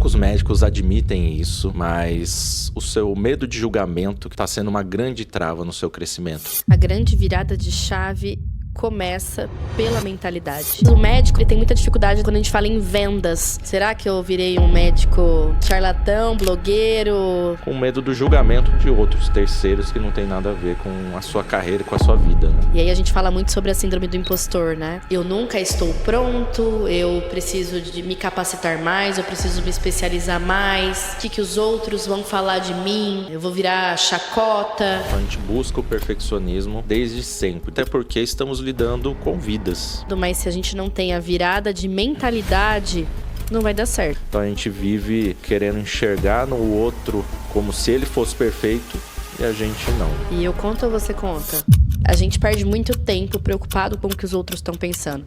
Poucos médicos admitem isso, mas o seu medo de julgamento está sendo uma grande trava no seu crescimento. A grande virada de chave começa pela mentalidade. O médico ele tem muita dificuldade quando a gente fala em vendas. Será que eu virei um médico charlatão, blogueiro? Com medo do julgamento de outros terceiros que não tem nada a ver com a sua carreira e com a sua vida, né? E aí a gente fala muito sobre a síndrome do impostor, né? Eu nunca estou pronto, eu preciso de me capacitar mais, eu preciso me especializar mais. O que os outros vão falar de mim? Eu vou virar chacota. A gente busca o perfeccionismo desde sempre, até porque estamos lidando com vidas. Mas se a gente não tem a virada de mentalidade, não vai dar certo. Então a gente vive querendo enxergar no outro como se ele fosse perfeito e a gente não. E eu conto ou você conta? A gente perde muito tempo preocupado com o que os outros estão pensando.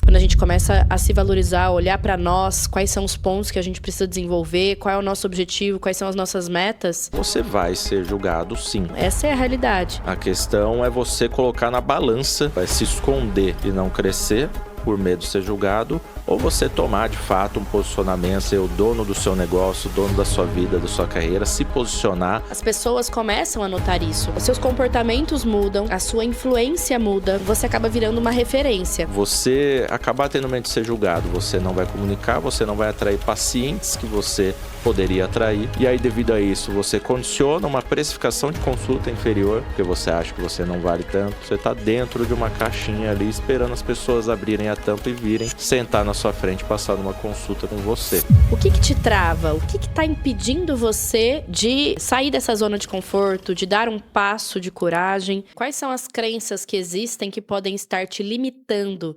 Quando a gente começa a se valorizar, olhar para nós, quais são os pontos que a gente precisa desenvolver, qual é o nosso objetivo, quais são as nossas metas. Você vai ser julgado, sim. Essa é a realidade. A questão é você colocar na balança, vai se esconder e não crescer por medo de ser julgado, ou você tomar de fato um posicionamento, ser o dono do seu negócio, dono da sua vida, da sua carreira, se posicionar. As pessoas começam a notar isso. Os seus comportamentos mudam, a sua influência muda, você acaba virando uma referência. Você acabar tendo medo de ser julgado, você não vai comunicar, você não vai atrair pacientes que você poderia atrair. E aí, devido a isso, você condiciona uma precificação de consulta inferior, porque você acha que você não vale tanto. Você está dentro de uma caixinha ali, esperando as pessoas abrirem a tampa e virem sentar na sua frente, passar numa consulta com você. O que te trava? O que está impedindo você de sair dessa zona de conforto, de dar um passo de coragem? Quais são as crenças que existem que podem estar te limitando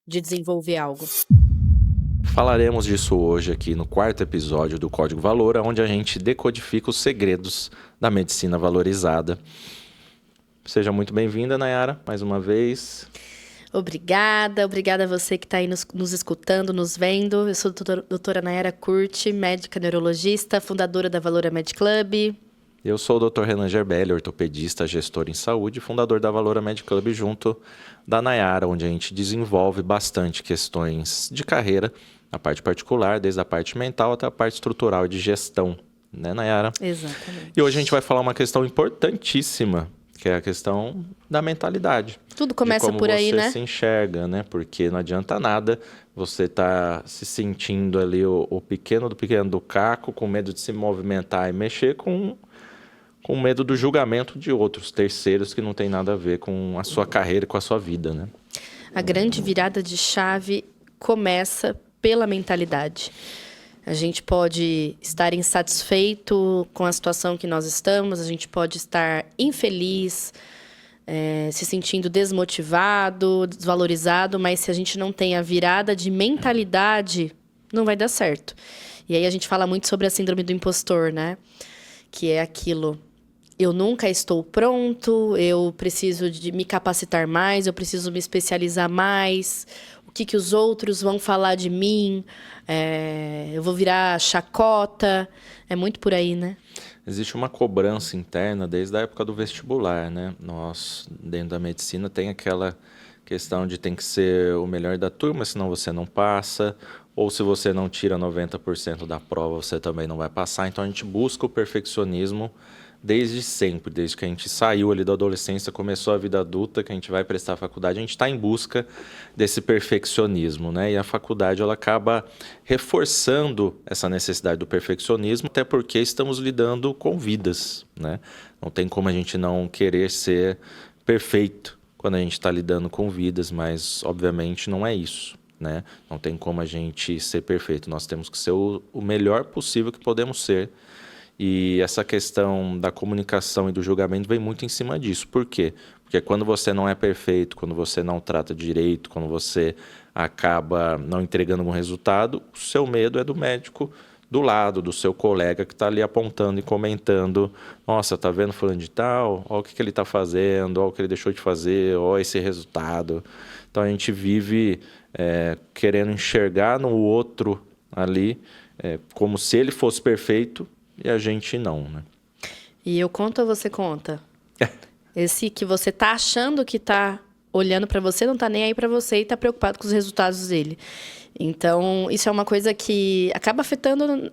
de desenvolver algo? Falaremos disso hoje aqui no 4º episódio do Código Valor, onde a gente decodifica os segredos da medicina valorizada. Seja muito bem-vinda, Nayara, mais uma vez. Obrigada a você que está aí nos escutando, nos vendo. Eu sou a doutora Nayara Curti, médica neurologista, fundadora da Valora Med Club. Eu sou o Dr. Renan Gerbelli, ortopedista, gestor em saúde, fundador da Valora Med Club, junto da Nayara, onde a gente desenvolve bastante questões de carreira, na parte particular, desde a parte mental até a parte estrutural e de gestão, né, Nayara? Exatamente. E hoje a gente vai falar uma questão importantíssima, que é a questão da mentalidade. Tudo começa por aí, né? Como você se enxerga, né? Porque não adianta nada você tá se sentindo ali o pequeno do pequeno do caco, com medo de se movimentar e mexer com medo do julgamento de outros terceiros que não tem nada a ver com a sua carreira e com a sua vida, né? A grande virada de chave começa pela mentalidade. A gente pode estar insatisfeito com a situação que nós estamos, a gente pode estar infeliz, se sentindo desmotivado, desvalorizado, mas se a gente não tem a virada de mentalidade, não vai dar certo. E aí a gente fala muito sobre a síndrome do impostor, né? Que é aquilo: eu nunca estou pronto, eu preciso de me capacitar mais, eu preciso me especializar mais. O que os outros vão falar de mim? Eu vou virar chacota. É muito por aí, né? Existe uma cobrança interna desde a época do vestibular, né? Nós, dentro da medicina, tem aquela questão de tem que ser o melhor da turma, senão você não passa. Ou se você não tira 90% da prova, você também não vai passar. Então a gente busca o perfeccionismo desde sempre, desde que a gente saiu ali da adolescência, começou a vida adulta, que a gente vai prestar a faculdade, a gente está em busca desse perfeccionismo, né? E a faculdade ela acaba reforçando essa necessidade do perfeccionismo, até porque estamos lidando com vidas, né? Não tem como a gente não querer ser perfeito quando a gente está lidando com vidas, mas obviamente não é isso, né? Não tem como a gente ser perfeito, nós temos que ser o melhor possível que podemos ser. E essa questão da comunicação e do julgamento vem muito em cima disso. Por quê? Porque quando você não é perfeito, quando você não trata direito, quando você acaba não entregando um resultado, o seu medo é do médico do lado, do seu colega que está ali apontando e comentando: nossa, tá vendo fulano de tal? Olha o que ele está fazendo, olha o que ele deixou de fazer, olha esse resultado. Então a gente vive querendo enxergar no outro ali como se ele fosse perfeito, e a gente não, né? E eu conto ou você conta? Esse que você tá achando que tá olhando para você, não tá nem aí para você e tá preocupado com os resultados dele. Então, isso é uma coisa que acaba afetando,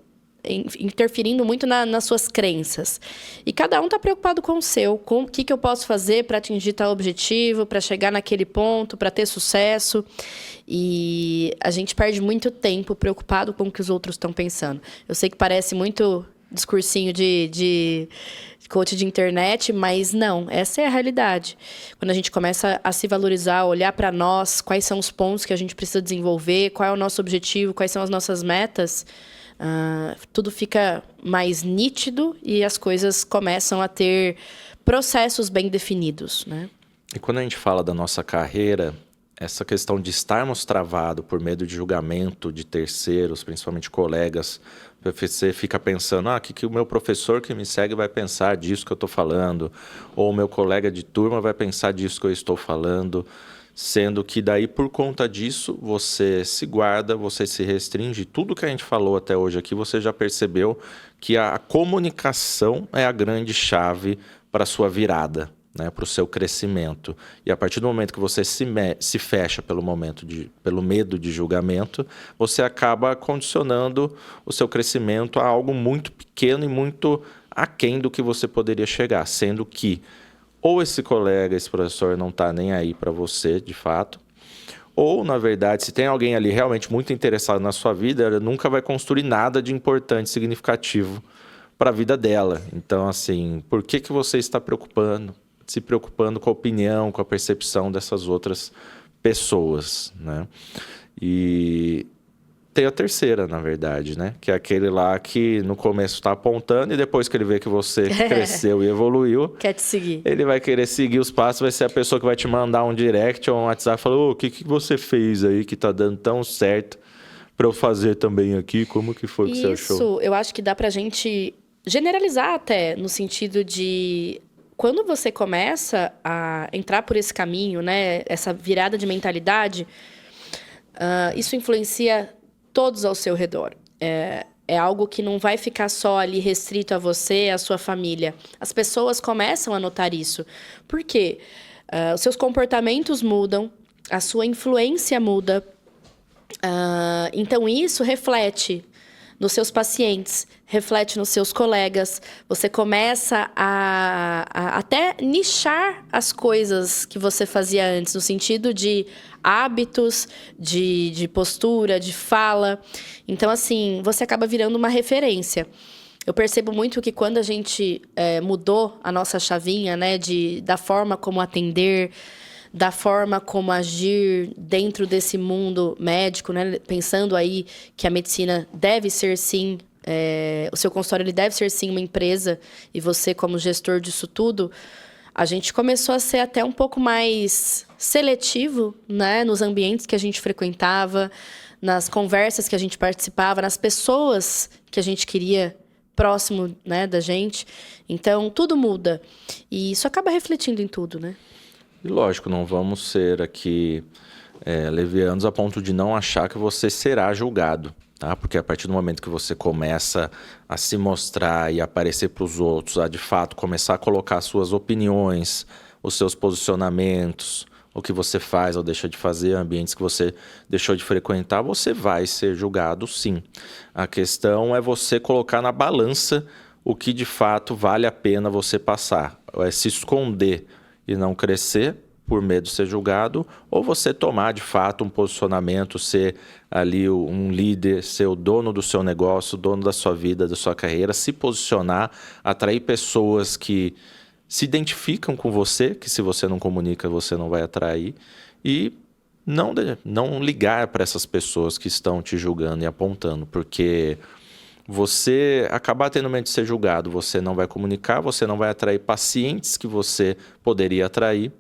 interferindo muito nas suas crenças. E cada um está preocupado com o seu, com o que eu posso fazer para atingir tal objetivo, para chegar naquele ponto, para ter sucesso. E a gente perde muito tempo preocupado com o que os outros estão pensando. Eu sei que parece muito discursinho de coach de internet, mas não, essa é a realidade. Quando a gente começa a se valorizar, olhar para nós, quais são os pontos que a gente precisa desenvolver, qual é o nosso objetivo, quais são as nossas metas, tudo fica mais nítido e as coisas começam a ter processos bem definidos, né? E quando a gente fala da nossa carreira, essa questão de estarmos travados por medo de julgamento de terceiros, principalmente colegas, você fica pensando, o que o meu professor que me segue vai pensar disso que eu estou falando, ou o meu colega de turma vai pensar disso que eu estou falando, sendo que daí, por conta disso, você se guarda, você se restringe. Tudo que a gente falou até hoje aqui, você já percebeu que a comunicação é a grande chave para a sua virada, né, para o seu crescimento. E a partir do momento que você se fecha pelo medo de julgamento, você acaba condicionando o seu crescimento a algo muito pequeno e muito aquém do que você poderia chegar, sendo que ou esse colega, esse professor não está nem aí para você, de fato, ou, na verdade, se tem alguém ali realmente muito interessado na sua vida, ela nunca vai construir nada de importante, significativo para a vida dela. Então, assim, por que você está se preocupando com a opinião, com a percepção dessas outras pessoas, né? E tem a terceira, na verdade, né? Que é aquele lá que no começo está apontando e depois que ele vê que você cresceu e evoluiu... Quer te seguir. Ele vai querer seguir os passos, vai ser a pessoa que vai te mandar um direct ou um WhatsApp e falar, o que você fez aí que tá dando tão certo para eu fazer também aqui? Como que foi que você achou? Isso, eu acho que dá pra gente generalizar até, no sentido de... Quando você começa a entrar por esse caminho, né? Essa virada de mentalidade, isso influencia todos ao seu redor. É algo que não vai ficar só ali restrito a você, a sua família. As pessoas começam a notar isso. Por quê? Os seus comportamentos mudam, a sua influência muda. Então, isso reflete nos seus pacientes, reflete nos seus colegas. Você começa a até nichar as coisas que você fazia antes, no sentido de hábitos, de postura, de fala. Então, assim, você acaba virando uma referência. Eu percebo muito que quando a gente mudou a nossa chavinha, né, da forma como atender, da forma como agir dentro desse mundo médico, né? Pensando aí que a medicina deve ser, sim, o seu consultório ele deve ser, sim, uma empresa, e você, como gestor disso tudo, a gente começou a ser até um pouco mais seletivo, né? Nos ambientes que a gente frequentava, nas conversas que a gente participava, nas pessoas que a gente queria próximo, né, da gente. Então, tudo muda. E isso acaba refletindo em tudo, né? E lógico, não vamos ser aqui levianos a ponto de não achar que você será julgado, tá? Porque a partir do momento que você começa a se mostrar e aparecer para os outros, a de fato começar a colocar suas opiniões, os seus posicionamentos, o que você faz ou deixa de fazer, ambientes que você deixou de frequentar, você vai ser julgado, sim. A questão é você colocar na balança o que de fato vale a pena você passar. É se esconder e não crescer por medo de ser julgado, ou você tomar de fato um posicionamento, ser ali um líder, ser o dono do seu negócio, dono da sua vida, da sua carreira, se posicionar, atrair pessoas que se identificam com você, que se você não comunica, você não vai atrair, e não ligar para essas pessoas que estão te julgando e apontando, porque você acabar tendo medo de ser julgado, você não vai comunicar, você não vai atrair pacientes que você poderia atrair.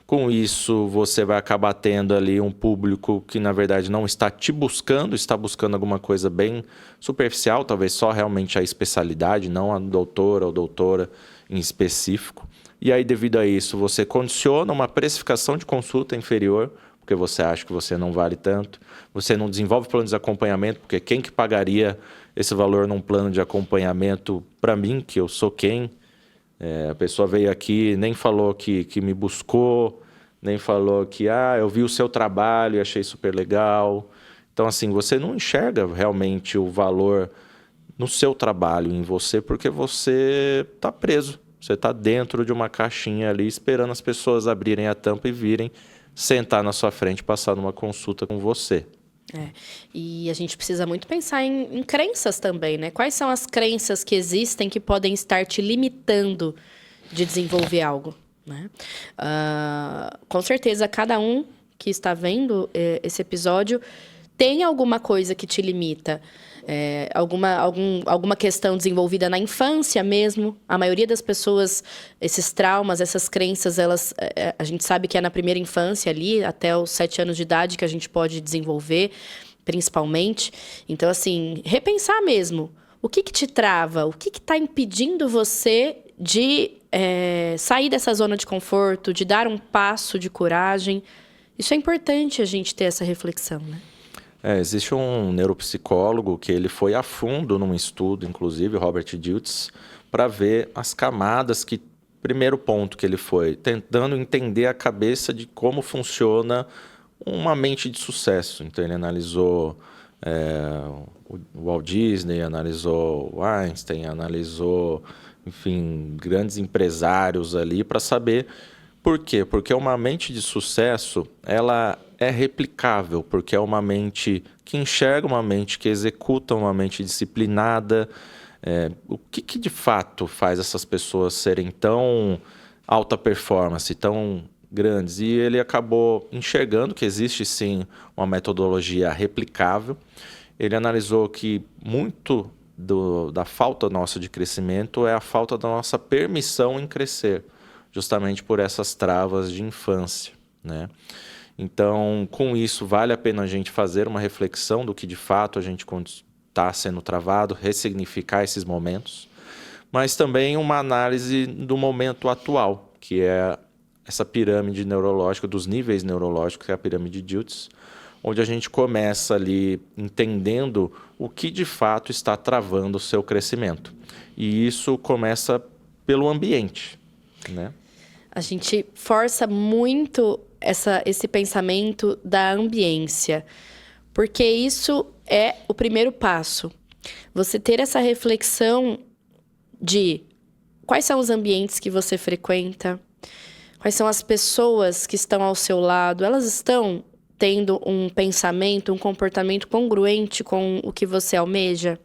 Com isso, você vai acabar tendo ali um público que, na verdade, não está te buscando, está buscando alguma coisa bem superficial, talvez só realmente a especialidade, não a doutora ou doutora em específico. E aí, devido a isso, você condiciona uma precificação de consulta inferior, porque você acha que você não vale tanto. Você não desenvolve plano de acompanhamento, porque quem que pagaria esse valor num plano de acompanhamento para mim, que eu sou quem? A pessoa veio aqui, nem falou que me buscou, nem falou que eu vi o seu trabalho e achei super legal. Então, assim, você não enxerga realmente o valor no seu trabalho, em você, porque você está preso. Você está dentro de uma caixinha ali, esperando as pessoas abrirem a tampa e virem sentar na sua frente e passar numa consulta com você. E a gente precisa muito pensar em crenças também, né? Quais são as crenças que existem que podem estar te limitando de desenvolver algo, né? Com certeza, cada um que está vendo esse episódio tem alguma coisa que te limita. Alguma questão desenvolvida na infância mesmo. A maioria das pessoas, esses traumas, essas crenças, a gente sabe que é na primeira infância ali, até os 7 anos de idade que a gente pode desenvolver, principalmente. Então, assim, repensar mesmo. O que te trava? O que está impedindo você de sair dessa zona de conforto, de dar um passo de coragem? Isso é importante a gente ter essa reflexão, né? Existe um neuropsicólogo que ele foi a fundo num estudo, inclusive, Robert Dilts, para ver as camadas que... Primeiro ponto que ele foi, tentando entender a cabeça de como funciona uma mente de sucesso. Então, ele analisou o Walt Disney, analisou o Einstein, analisou, enfim, grandes empresários ali para saber por quê. Porque uma mente de sucesso, ela é replicável, porque é uma mente que enxerga, uma mente que executa, uma mente disciplinada. O que de fato faz essas pessoas serem tão alta performance, tão grandes? E ele acabou enxergando que existe sim uma metodologia replicável. Ele analisou que muito da falta nossa de crescimento é a falta da nossa permissão em crescer, justamente por essas travas de infância, né? Então, com isso, vale a pena a gente fazer uma reflexão do que de fato a gente está sendo travado, ressignificar esses momentos, mas também uma análise do momento atual, que é essa pirâmide neurológica, dos níveis neurológicos, que é a pirâmide de Dilts, onde a gente começa ali entendendo o que de fato está travando o seu crescimento. E isso começa pelo ambiente, né? A gente força muito esse pensamento da ambiência, porque isso é o primeiro passo. Você ter essa reflexão de quais são os ambientes que você frequenta, quais são as pessoas que estão ao seu lado, elas estão tendo um pensamento, um comportamento congruente com o que você almeja?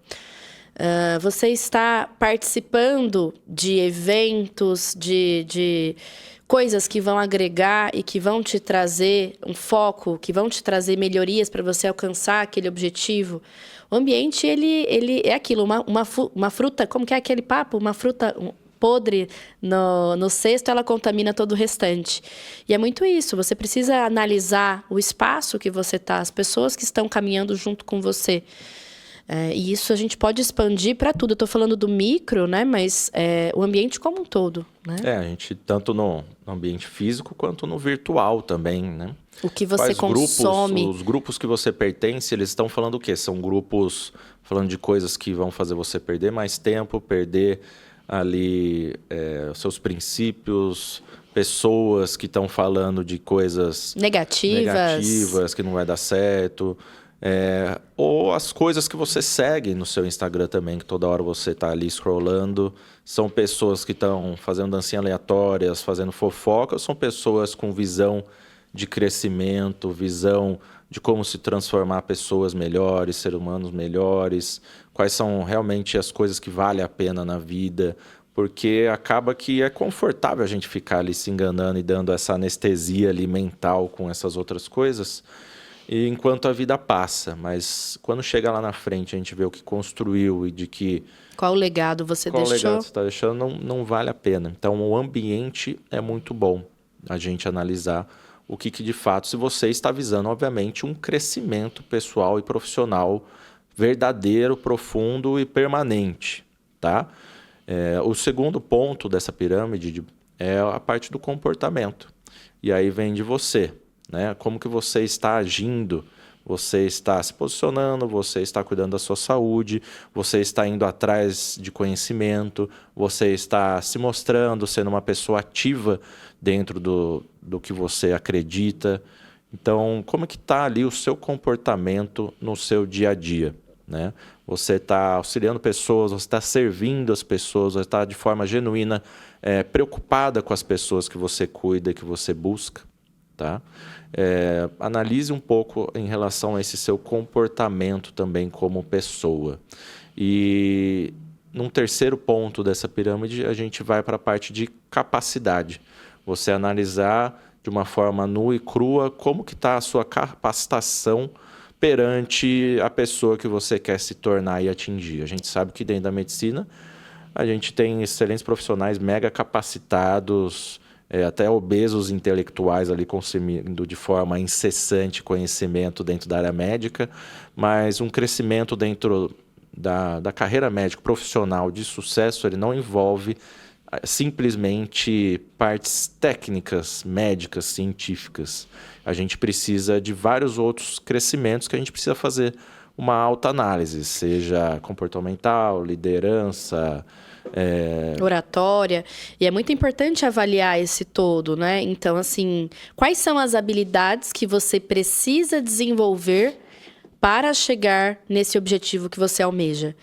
Você está participando de eventos, de coisas que vão agregar e que vão te trazer um foco, que vão te trazer melhorias para você alcançar aquele objetivo? O ambiente, ele é aquilo, uma fruta, como que é aquele papo? Uma fruta podre no cesto, ela contamina todo o restante. E é muito isso, você precisa analisar o espaço que você está, as pessoas que estão caminhando junto com você. E isso a gente pode expandir para tudo. Eu estou falando do micro, né? Mas o ambiente como um todo, né? A gente, tanto no ambiente físico quanto no virtual também, né? O que você consome. Os grupos que você pertence, eles estão falando o quê? São grupos falando de coisas que vão fazer você perder mais tempo, perder ali os seus princípios, pessoas que estão falando de coisas negativas, que não vai dar certo. Ou as coisas que você segue no seu Instagram também, que toda hora você está ali scrollando, são pessoas que estão fazendo dancinhas aleatórias, fazendo fofoca, ou são pessoas com visão de crescimento, visão de como se transformar pessoas melhores, seres humanos melhores, quais são realmente as coisas que valem a pena na vida, porque acaba que é confortável a gente ficar ali se enganando e dando essa anestesia ali mental com essas outras coisas, e enquanto a vida passa, mas quando chega lá na frente a gente vê o que construiu e de que... Qual legado você deixou? Qual legado você está deixando, não vale a pena. Então o ambiente é muito bom a gente analisar o que de fato, se você está visando, obviamente, um crescimento pessoal e profissional verdadeiro, profundo e permanente, tá? O segundo ponto dessa pirâmide é a parte do comportamento. E aí vem de você, né? Como que você está agindo? você está se posicionando, você está cuidando da sua saúde, você está indo atrás de conhecimento, você está se mostrando, sendo uma pessoa ativa dentro do que você acredita. Então, como é que está ali o seu comportamento no seu dia a dia, né? Você está auxiliando pessoas, você está servindo as pessoas, você está de forma genuína preocupada com as pessoas que você cuida, que você busca, tá? Analise um pouco em relação a esse seu comportamento também como pessoa. E num terceiro ponto dessa pirâmide, a gente vai para a parte de capacidade. Você analisar de uma forma nua e crua como que está a sua capacitação perante a pessoa que você quer se tornar e atingir. A gente sabe que dentro da medicina a gente tem excelentes profissionais mega capacitados, até obesos intelectuais ali consumindo de forma incessante conhecimento dentro da área médica, mas um crescimento dentro da carreira médica profissional de sucesso, ele não envolve simplesmente partes técnicas, médicas, científicas. A gente precisa de vários outros crescimentos que a gente precisa fazer uma autoanálise, seja comportamental, liderança, oratória. E é muito importante avaliar esse todo, né? Então, assim, quais são as habilidades que você precisa desenvolver para chegar nesse objetivo que você almeja?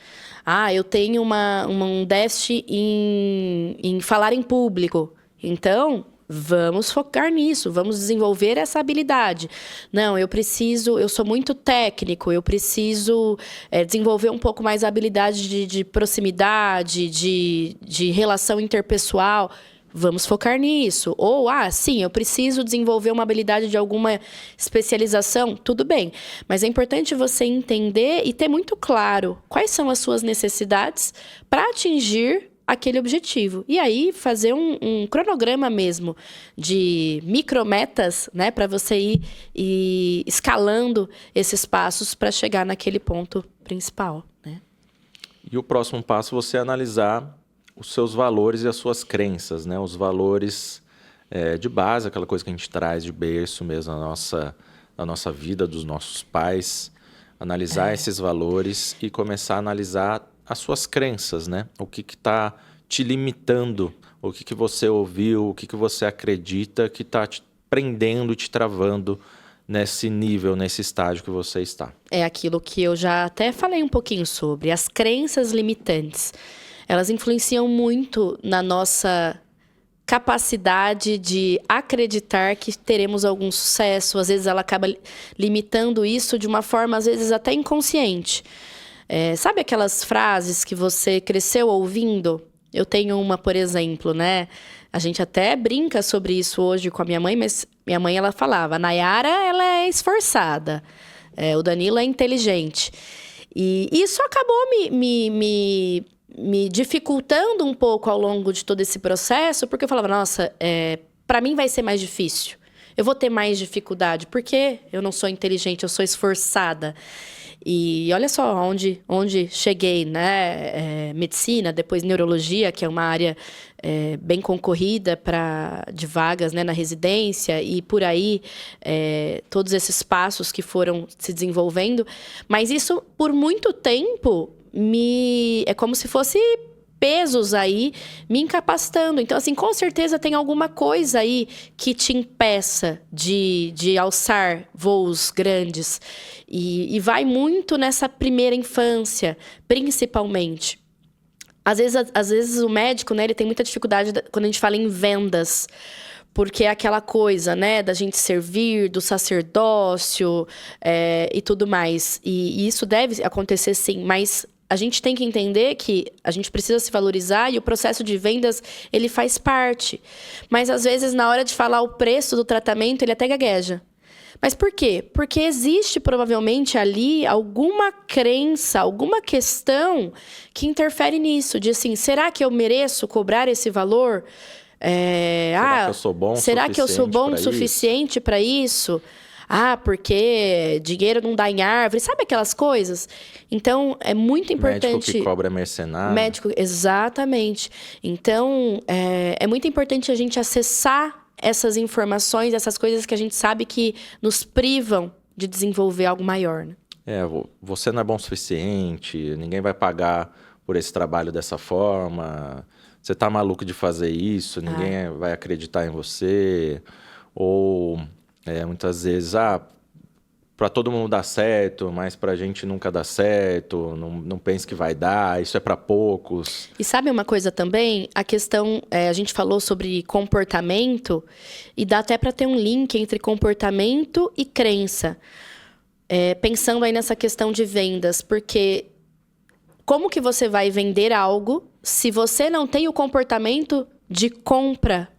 Eu tenho um déficit em falar em público. Então, vamos focar nisso, vamos desenvolver essa habilidade. Não, eu sou muito técnico, eu preciso desenvolver um pouco mais a habilidade de proximidade, de relação interpessoal. Vamos focar nisso. Ou, sim, eu preciso desenvolver uma habilidade de alguma especialização. Tudo bem. Mas é importante você entender e ter muito claro quais são as suas necessidades para atingir aquele objetivo. E aí, fazer um cronograma mesmo de micrometas, né? Para você ir escalando esses passos para chegar naquele ponto principal, né? E o próximo passo, você analisar os seus valores e as suas crenças, né? Os valores de base, aquela coisa que a gente traz de berço mesmo na nossa vida, dos nossos pais. Analisar esses valores e começar a analisar as suas crenças, né? O que está te limitando, o que você ouviu, o que você acredita que está te prendendo e te travando nesse nível, nesse estágio que você está. É aquilo que eu já até falei um pouquinho sobre, as crenças limitantes. Elas influenciam muito na nossa capacidade de acreditar que teremos algum sucesso. Às vezes ela acaba limitando isso de uma forma, às vezes, até inconsciente. Sabe aquelas frases que você cresceu ouvindo? Eu tenho uma, por exemplo, né? A gente até brinca sobre isso hoje com a minha mãe, mas minha mãe, ela falava, a Nayara, ela é esforçada, o Danilo é inteligente. E isso acabou me dificultando um pouco ao longo de todo esse processo, porque eu falava, nossa, para mim vai ser mais difícil. Eu vou ter mais dificuldade, porque eu não sou inteligente, eu sou esforçada. E olha só onde cheguei, né? Medicina, depois neurologia, que é uma área bem concorrida de vagas, né, na residência, e por aí todos esses passos que foram se desenvolvendo. Mas isso, por muito tempo, é como se fosse pesos aí me incapacitando. Então, assim, com certeza tem alguma coisa aí que te impeça de alçar voos grandes. E vai muito nessa primeira infância, principalmente. Às vezes o médico, né, ele tem muita dificuldade quando a gente fala em vendas. Porque é aquela coisa, né, da gente servir, do sacerdócio e tudo mais. E isso deve acontecer, sim, mas a gente tem que entender que a gente precisa se valorizar e o processo de vendas, ele faz parte. Mas, às vezes, na hora de falar o preço do tratamento, ele até gagueja. Mas por quê? Porque existe, provavelmente, ali alguma crença, alguma questão que interfere nisso. De assim, será que eu mereço cobrar esse valor? Será que eu sou bom o suficiente para isso? Porque dinheiro não dá em árvore. Sabe aquelas coisas? Então, é muito importante... Médico que cobra mercenário. Exatamente. Então, é muito importante a gente acessar essas informações, essas coisas que a gente sabe que nos privam de desenvolver algo maior, né? Você não é bom o suficiente, ninguém vai pagar por esse trabalho dessa forma, você tá maluco de fazer isso, ninguém vai acreditar em você, ou muitas vezes, para todo mundo dar certo, mas pra gente nunca dá certo, não pense que vai dar, isso é para poucos. E sabe uma coisa também? A questão, a gente falou sobre comportamento, e dá até para ter um link entre comportamento e crença. Pensando aí nessa questão de vendas, porque como que você vai vender algo se você não tem o comportamento de compra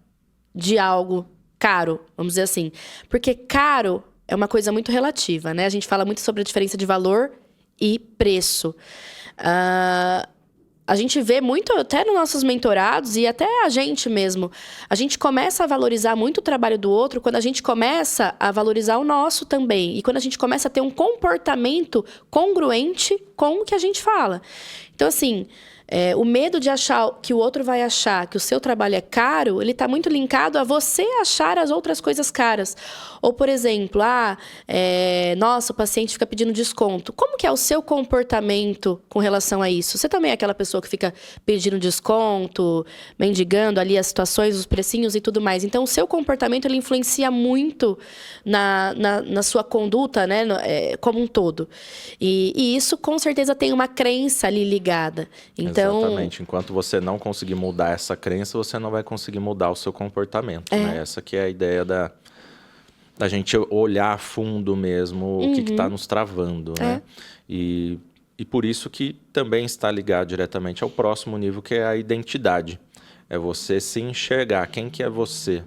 de algo caro, vamos dizer assim? Porque caro é uma coisa muito relativa, né? A gente fala muito sobre a diferença de valor e preço. A gente vê muito, até nos nossos mentorados e até a gente mesmo, a gente começa a valorizar muito o trabalho do outro quando a gente começa a valorizar o nosso também. E quando a gente começa a ter um comportamento congruente com o que a gente fala. Então, assim, o medo de achar que o outro vai achar que o seu trabalho é caro, ele está muito linkado a você achar as outras coisas caras. Ou, por exemplo, nossa, o paciente fica pedindo desconto. Como que é o seu comportamento com relação a isso? Você também é aquela pessoa que fica pedindo desconto, mendigando ali as situações, os precinhos e tudo mais. Então, o seu comportamento, ele influencia muito na sua conduta, né, como um todo. E isso, com certeza, tem uma crença ali ligada. Então, exatamente. Enquanto você não conseguir mudar essa crença, você não vai conseguir mudar o seu comportamento. Né? Essa que é a ideia da gente olhar a fundo mesmo o que está nos travando. Né? E por isso que também está ligado diretamente ao próximo nível, que é a identidade. É você se enxergar. Quem que é você?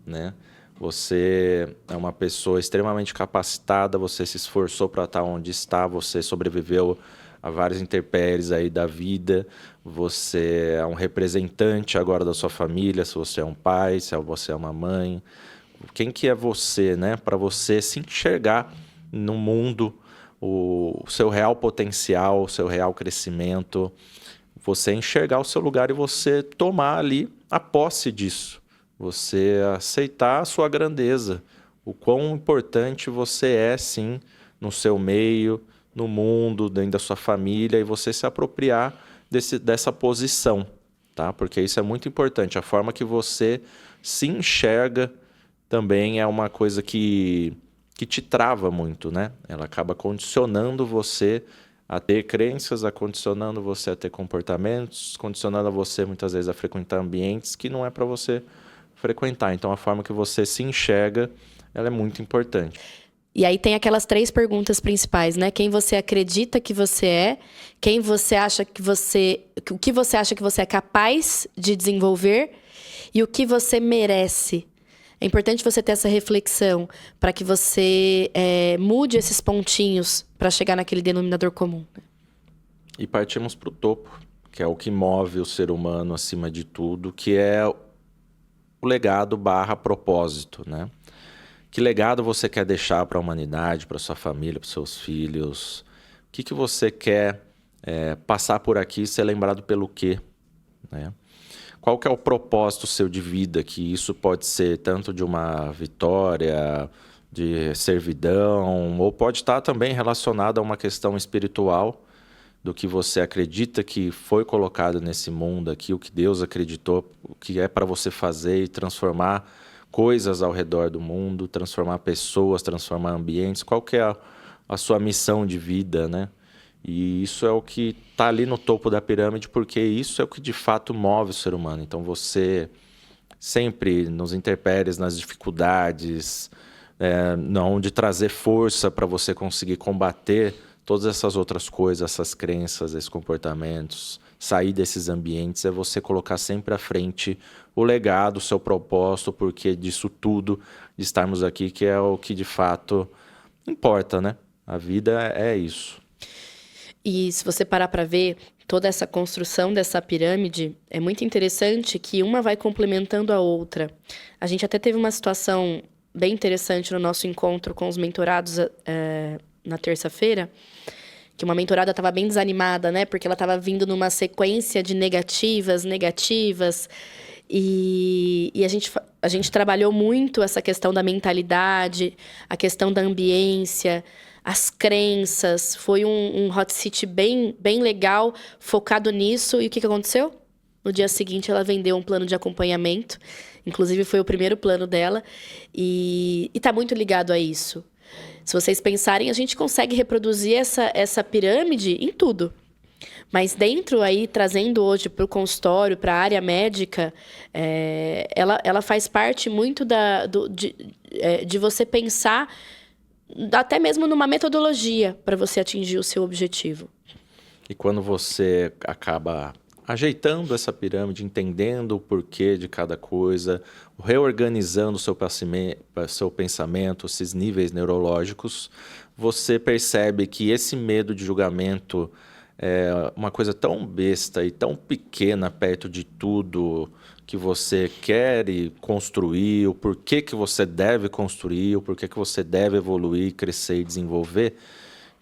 Né? Você é uma pessoa extremamente capacitada, você se esforçou para estar onde está, você sobreviveu a várias intempéries aí da vida, você é um representante agora da sua família, se você é um pai, se você é uma mãe. Quem que é você, né? Para você se enxergar no mundo, o seu real potencial, o seu real crescimento, você enxergar o seu lugar e você tomar ali a posse disso, você aceitar a sua grandeza, o quão importante você é, sim, no seu meio, no mundo, dentro da sua família, e você se apropriar dessa posição, tá? Porque isso é muito importante. A forma que você se enxerga também é uma coisa que te trava muito, né? Ela acaba condicionando você a ter crenças, condicionando você a ter comportamentos, condicionando você muitas vezes a frequentar ambientes que não é para você frequentar. Então, a forma que você se enxerga, ela é muito importante. E aí tem aquelas 3 perguntas principais, né? Quem você acredita que você é, quem você acha que você... O que você acha que você é capaz de desenvolver e o que você merece. É importante você ter essa reflexão para que você mude esses pontinhos para chegar naquele denominador comum. E partimos para o topo, que é o que move o ser humano acima de tudo, que é o legado / propósito, né? Que legado você quer deixar para a humanidade, para sua família, para seus filhos? O que você quer passar por aqui e ser lembrado pelo quê? Né? Qual que é o propósito seu de vida? Que isso pode ser tanto de uma vitória, de servidão, ou pode estar também relacionado a uma questão espiritual, do que você acredita que foi colocado nesse mundo aqui, o que Deus acreditou, o que é para você fazer e transformar coisas ao redor do mundo, transformar pessoas, transformar ambientes. Qual que é a sua missão de vida, né? E isso é o que está ali no topo da pirâmide, porque isso é o que de fato move o ser humano. Então você sempre nos intempéries, nas dificuldades, onde trazer força para você conseguir combater todas essas outras coisas, essas crenças, esses comportamentos, sair desses ambientes, é você colocar sempre à frente o legado, o seu propósito, porque disso tudo, de estarmos aqui, que é o que de fato importa, né? A vida é isso. E se você parar para ver toda essa construção dessa pirâmide, é muito interessante que uma vai complementando a outra. A gente até teve uma situação bem interessante no nosso encontro com os mentorados na terça-feira, que uma mentorada estava bem desanimada, né? Porque ela estava vindo numa sequência de negativas. E a gente trabalhou muito essa questão da mentalidade, a questão da ambiência, as crenças. Foi um hot seat bem legal, focado nisso. E o que aconteceu? No dia seguinte, ela vendeu um plano de acompanhamento. Inclusive, foi o primeiro plano dela. E está muito ligado a isso. Se vocês pensarem, a gente consegue reproduzir essa pirâmide em tudo. Mas dentro aí, trazendo hoje para o consultório, para a área médica, ela faz parte muito de você pensar até mesmo numa metodologia para você atingir o seu objetivo. E quando você acaba ajeitando essa pirâmide, entendendo o porquê de cada coisa, reorganizando o seu pensamento, esses níveis neurológicos, você percebe que esse medo de julgamento é uma coisa tão besta e tão pequena perto de tudo que você quer e construir, o porquê que você deve construir, o porquê que você deve evoluir, crescer e desenvolver,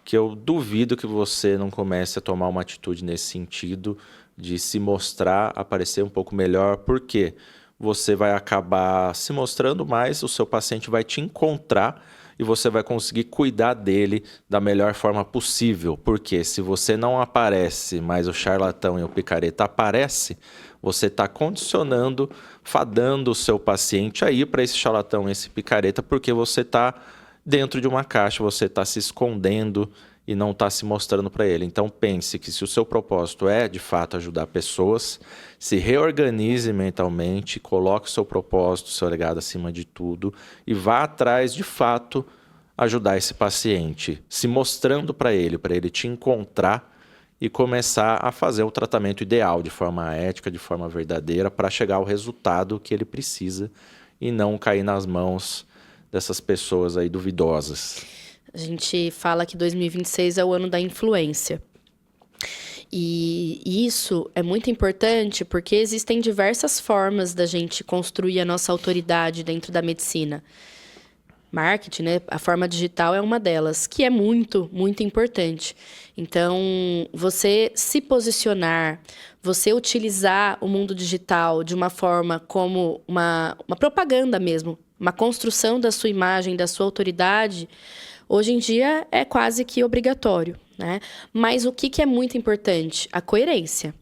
que eu duvido que você não comece a tomar uma atitude nesse sentido de se mostrar, aparecer um pouco melhor, porque você vai acabar se mostrando mais, o seu paciente vai te encontrar e você vai conseguir cuidar dele da melhor forma possível. Porque se você não aparece, mas o charlatão e o picareta aparece, você está condicionando, fadando o seu paciente a ir para esse charlatão e esse picareta, porque você está dentro de uma caixa, você está se escondendo e não está se mostrando para ele. Então pense que se o seu propósito é, de fato, ajudar pessoas, se reorganize mentalmente, coloque o seu propósito, o seu legado acima de tudo e vá atrás, de fato, ajudar esse paciente, se mostrando para ele te encontrar e começar a fazer o tratamento ideal, de forma ética, de forma verdadeira, para chegar ao resultado que ele precisa e não cair nas mãos dessas pessoas aí duvidosas. A gente fala que 2026 é o ano da influência. E isso é muito importante porque existem diversas formas da gente construir a nossa autoridade dentro da medicina. Marketing, né? A forma digital é uma delas, que é muito importante. Então, você se posicionar, você utilizar o mundo digital de uma forma como uma propaganda mesmo, uma construção da sua imagem, da sua autoridade, hoje em dia é quase que obrigatório, né? Mas o que é muito importante? A coerência.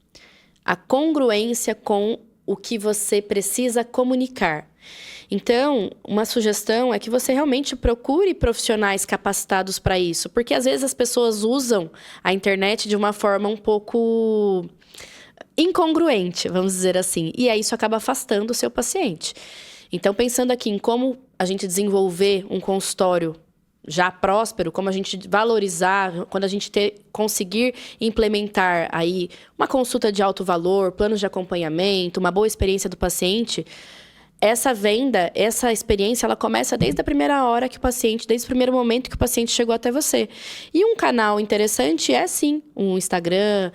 A congruência com o que você precisa comunicar. Então, uma sugestão é que você realmente procure profissionais capacitados para isso. Porque, às vezes, as pessoas usam a internet de uma forma um pouco incongruente, vamos dizer assim. E aí isso acaba afastando o seu paciente. Então, pensando aqui em como a gente desenvolver um consultório já próspero, como a gente valorizar, quando a gente conseguir implementar aí uma consulta de alto valor, planos de acompanhamento, uma boa experiência do paciente, essa venda, essa experiência, ela começa desde a primeira hora que o paciente, desde o primeiro momento que o paciente chegou até você. E um canal interessante é, sim, um Instagram,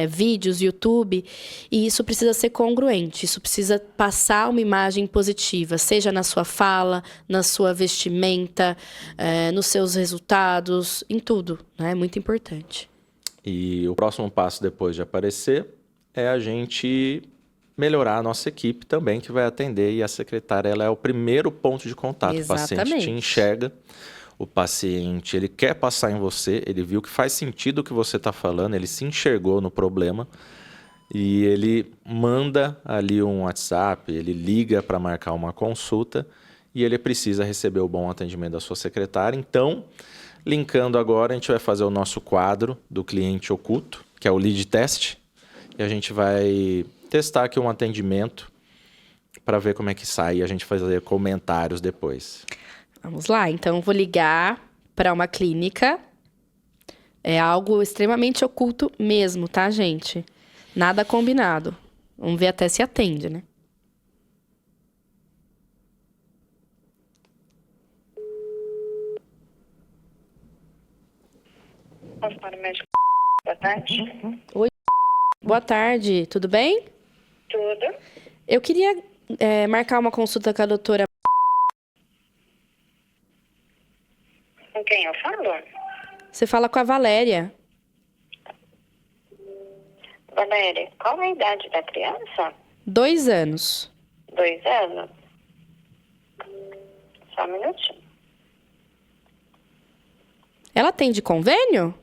vídeos, YouTube. E isso precisa ser congruente, isso precisa passar uma imagem positiva, seja na sua fala, na sua vestimenta, nos seus resultados, em tudo, né? É muito importante. E o próximo passo depois de aparecer é a gente melhorar a nossa equipe também, que vai atender, e a secretária ela é o primeiro ponto de contato. Exatamente. O paciente te enxerga, o paciente ele quer passar em você, ele viu que faz sentido o que você está falando, ele se enxergou no problema e ele manda ali um WhatsApp, ele liga para marcar uma consulta e ele precisa receber o bom atendimento da sua secretária. Então, linkando agora, a gente vai fazer o nosso quadro do cliente oculto, que é o lead test, e a gente vai testar aqui um atendimento para ver como é que sai e a gente fazer comentários depois. Vamos lá, então eu vou ligar para uma clínica. É algo extremamente oculto mesmo, tá, gente? Nada combinado. Vamos ver até se atende, né? Consultório médico, boa tarde. Oi, boa tarde, tudo bem? Tudo. Eu queria marcar uma consulta com a doutora. Com quem eu falo? Você fala com a Valéria. Valéria, qual é a idade da criança? 2 anos. 2 anos? Só um minutinho. Ela atende convênio?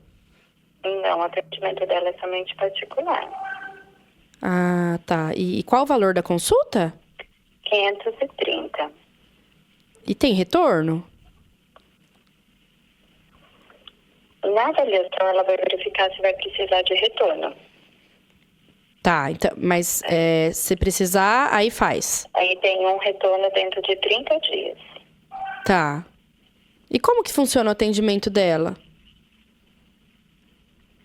Não, o atendimento dela é somente particular. Ah, tá. E qual o valor da consulta? 530. E tem retorno? Na avaliação, ela vai verificar se vai precisar de retorno. Tá, então, mas se precisar, aí faz. Aí tem um retorno dentro de 30 dias. Tá. E como que funciona o atendimento dela?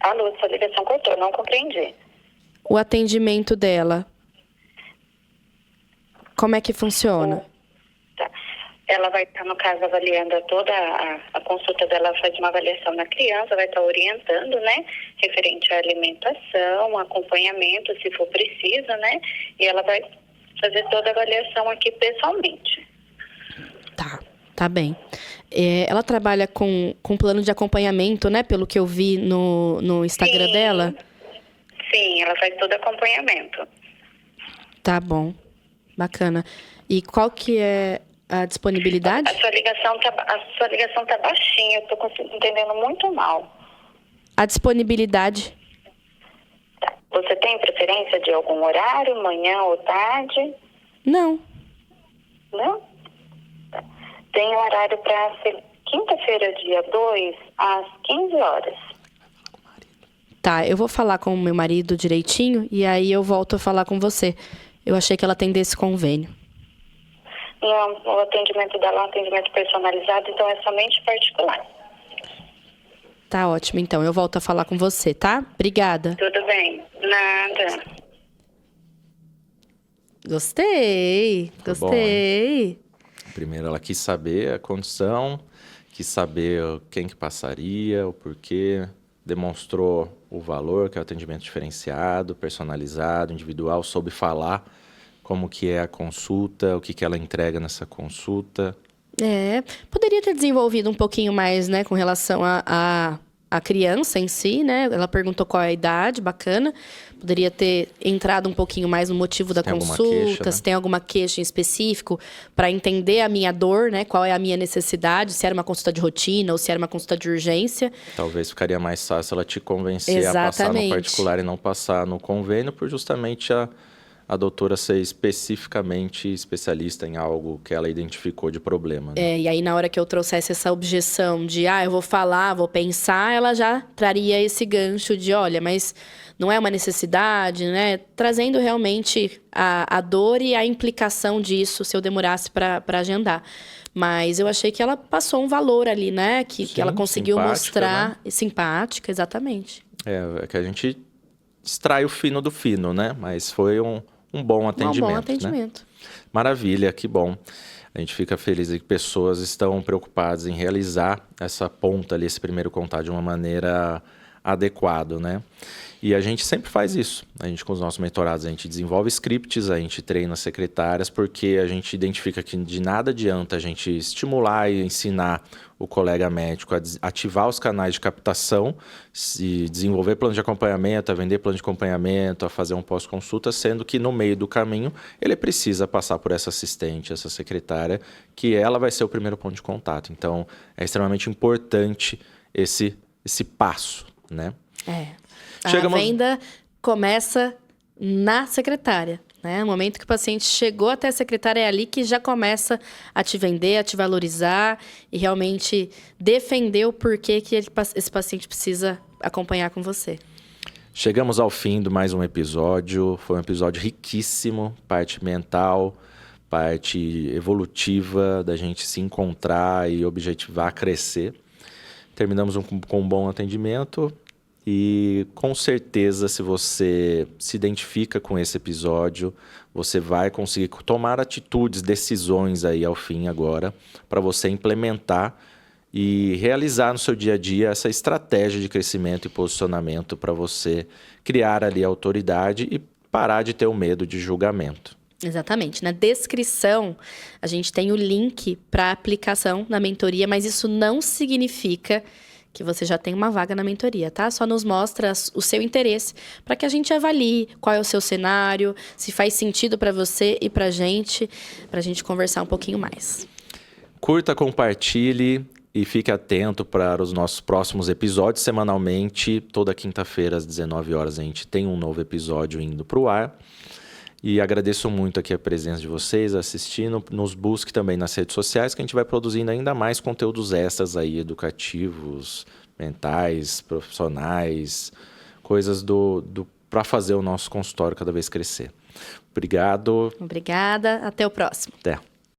Alô, sua ligação cortou, não compreendi. O atendimento dela. Como é que funciona? Tá. Ela vai estar, no caso, avaliando toda a consulta dela, faz uma avaliação na criança, vai estar orientando, né? Referente à alimentação, acompanhamento, se for preciso, né? E ela vai fazer toda a avaliação aqui pessoalmente. Tá bem. Ela trabalha com plano de acompanhamento, né? Pelo que eu vi no Instagram Sim. dela. Sim, ela faz todo acompanhamento. Tá bom. Bacana. E qual que é a disponibilidade? A sua ligação tá baixinha, eu tô entendendo muito mal. A disponibilidade. Tá. Você tem preferência de algum horário, manhã ou tarde? Não. Não? Tá. Tem um horário para quinta-feira, dia 2, às 15 horas. Tá, eu vou falar com o meu marido direitinho e aí eu volto a falar com você. Eu achei que ela atendesse convênio. Não, o atendimento dela é um atendimento personalizado, então é somente particular. Tá ótimo, então. Eu volto a falar com você, tá? Obrigada. Tudo bem? Nada. Gostei. Foi bom, Gostei. Primeiro ela quis saber a condição, quis saber quem que passaria, o porquê, demonstrou o valor, que é o atendimento diferenciado, personalizado, individual, soube falar como que é a consulta, o que que ela entrega nessa consulta. Poderia ter desenvolvido um pouquinho mais, né, com relação à criança em si, né? Ela perguntou qual é a idade, bacana. Poderia ter entrado um pouquinho mais no motivo da tem alguma consulta, queixa, né? se tem alguma queixa em específico, para entender a minha dor, né? Qual é a minha necessidade, se era uma consulta de rotina ou se era uma consulta de urgência. Talvez ficaria mais fácil ela te convencer a passar no Exatamente. particular e não passar no convênio, por justamente a doutora ser especificamente especialista em algo que ela identificou de problema. Né? E aí, na hora que eu trouxesse essa objeção de, eu vou falar, vou pensar, ela já traria esse gancho de, olha, mas não é uma necessidade, né? Trazendo realmente a dor e a implicação disso se eu demorasse para agendar. Mas eu achei que ela passou um valor ali, né? Que ela conseguiu simpática, mostrar. né? Simpática, exatamente. É que a gente extrai o fino do fino, né? Mas foi um bom atendimento. Um bom atendimento. Né? Maravilha, que bom. A gente fica feliz que pessoas estão preocupadas em realizar essa ponta ali, esse primeiro contato de uma maneira adequada, né? E a gente sempre faz isso. A gente, com os nossos mentorados, a gente desenvolve scripts, a gente treina secretárias, porque a gente identifica que de nada adianta a gente estimular e ensinar o colega médico a ativar os canais de captação, se desenvolver plano de acompanhamento, a vender plano de acompanhamento, a fazer um pós-consulta, sendo que no meio do caminho ele precisa passar por essa assistente, essa secretária, que ela vai ser o primeiro ponto de contato. Então, é extremamente importante esse passo, né? A venda começa na secretária, né? No momento que o paciente chegou até a secretária, é ali que já começa a te vender, a te valorizar e realmente defender o porquê que esse paciente precisa acompanhar com você. Chegamos ao fim de mais um episódio. Foi um episódio riquíssimo, parte mental, parte evolutiva, da gente se encontrar e objetivar crescer. Terminamos com um bom atendimento. E com certeza, se você se identifica com esse episódio, você vai conseguir tomar atitudes, decisões aí ao fim agora, para você implementar e realizar no seu dia a dia essa estratégia de crescimento e posicionamento para você criar ali a autoridade e parar de ter o medo de julgamento. Exatamente. Na descrição, a gente tem o link para a aplicação na mentoria, mas isso não significa que você já tem uma vaga na mentoria, tá? Só nos mostra o seu interesse para que a gente avalie qual é o seu cenário, se faz sentido para você e para a gente conversar um pouquinho mais. Curta, compartilhe e fique atento para os nossos próximos episódios. Semanalmente, toda quinta-feira às 19 horas a gente tem um novo episódio indo para o ar. E agradeço muito aqui a presença de vocês assistindo. Nos busque também nas redes sociais, que a gente vai produzindo ainda mais conteúdos extras aí, educativos, mentais, profissionais, coisas para fazer o nosso consultório cada vez crescer. Obrigado. Obrigada. Até o próximo. Até.